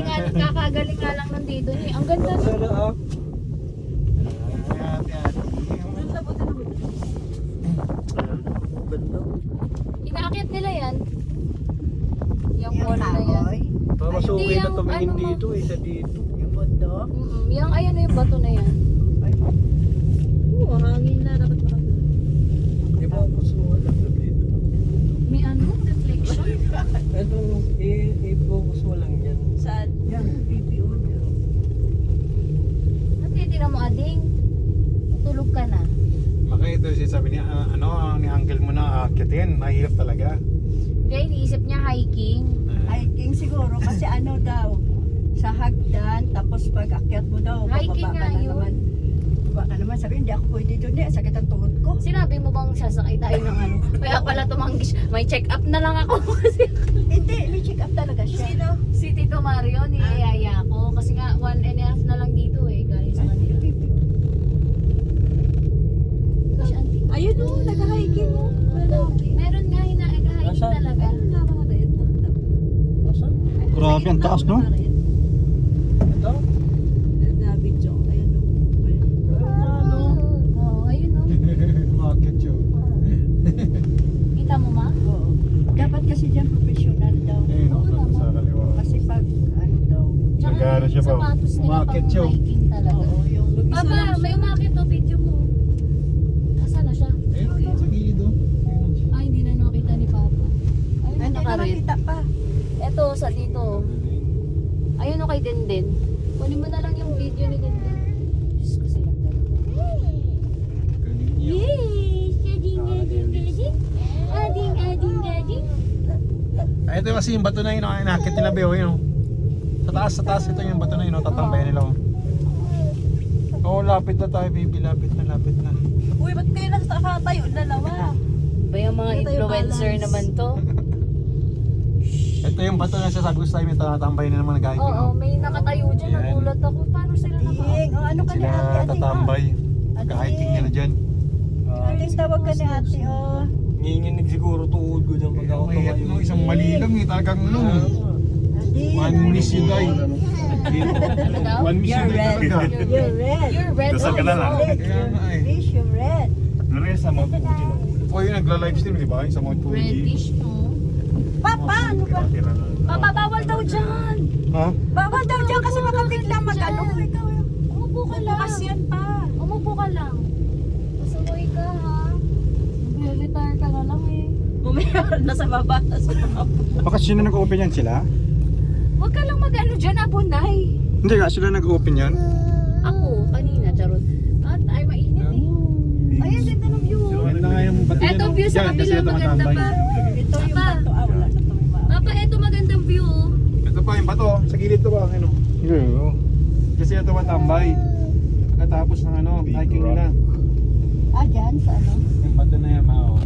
kakagaling nga lang nandito niya. Ang ganda na. Inaakit nila yan. Yung wall na yan. Mas okay na tumingin ano mo? dito sa dito. Yung bundok. Yung ayan yung bato na yan. Oo, hangin na. Dapat makapag. Di ba ako lang na dito? May ano? Reflection? Ano, i-focus mo lang yan. Saan? Yan, PPO niya. Natitira mo ading. Tulog ka na. Baka ito sabi ni ni uncle mo na akitin, mahirap talaga. Kaya iniisip niya hiking. Hiking siguro kasi ano daw, sa hagdan, tapos pag akyat mo daw, Hiking bababa nga ka na yun. naman. Bababa ka naman, sabi, hindi ako pwede doon eh, sakit ang tuhod ko. Sinabi mo bang sasakay tayo ng ano? Kaya pala tumanggis. May check up na lang ako kasi Hindi, may check up talaga siya. Sino? si Tito Mario niyayaya ko. Kasi nga 1.5 na lang dito eh. Galing sa kanila. Kasi auntie. Ayun o, nag-hiking mo. Meron nga hinaiga-hiking Nasaan? talaga. Nasaan? Grabe, ang taas, no? Ito? Na-video. Ayun o. Oo, ayun o. Umakit yun. Kita mo ma? Oo. Dapat kasi dyan professional daw. Ayun, ako sa kaliwa. Kasi pag ano daw. Nag-aaral siya pa. Sapatos nila Umakit pang yun. hiking talaga. Oo, yung Papa, may umakit o video mo. Nasaan na siya? Ayun, sa gilid oh. Ay, hindi na nakita ni Papa. Ayun, Hindi na nakared. nakita pa. Eto, sa dito. Ayun o kay Denden. Kunin mo na lang yung video ni Denden. Diyos ko silang dalawa. Yes! Ading. Ay, ito kasi yung bato na yun, inakit nila Beo yun. Sa taas ito yung bato na yun, tatambayan nila. Oo, lapit na tayo baby, lapit na. Uy, ba't kayo nakatayo dalawa? Ba yung mga Ito yung influencer balance. naman to? Ito yung bato na sasabi ko sa tayo, may tatambayan na naman nag-hiking. Oo, may nakatayo dyan. Yan. Nagulat ako. Paano sila Ding, naka... oh, ano ka ni ate? Sila Ate, tatambay. Ate. Nag-hiking nila dyan. Ate, tawag ka ni ate, oh. Nginginig siguro tuhod ko dyan pag ako Mahirap tumayo. no, isang mali lang talagang Ate. one miss you die. Ano daw? One miss you You're die red. talaga. You're red. You're red. Dasal ka na lang. Red. Kaya nga eh. Fish, you're red. Lorenza, Mount Fuji no? O yung nagla-livestream di ba? Yung sa Mount Fuji. Reddish, no? Papa, ano ba? Papa, bawal daw dyan. Ha? Bawal daw dyan kasi baka bigla mag-ano. Ikaw, Umupo ka lang. bukas yan pa. Umupo ka lang. Pasaway ka, ha? Mag-retire ka na lang eh. Mamaya, nasa baba. Baka sino nag-open yan sila? Huwag ka lang mag-ano dyan, abunay. Hindi nga, sila nag-open yan. Ako, kanina, charot. At ay mainit eh. Ay, ang ganda ng view. Ganda nga yung bato Eto view sa kabila, maganda pa. Ito yung Papa. bato. Ah, wala na ito. Papa, eto magandang view. Oh. Ito pa yung bato, sa gilid to ba? Ano? Kasi ito matambay. Pagkatapos ng hiking nila. Ah, dyan sa ano? Yung bato na yan, mao.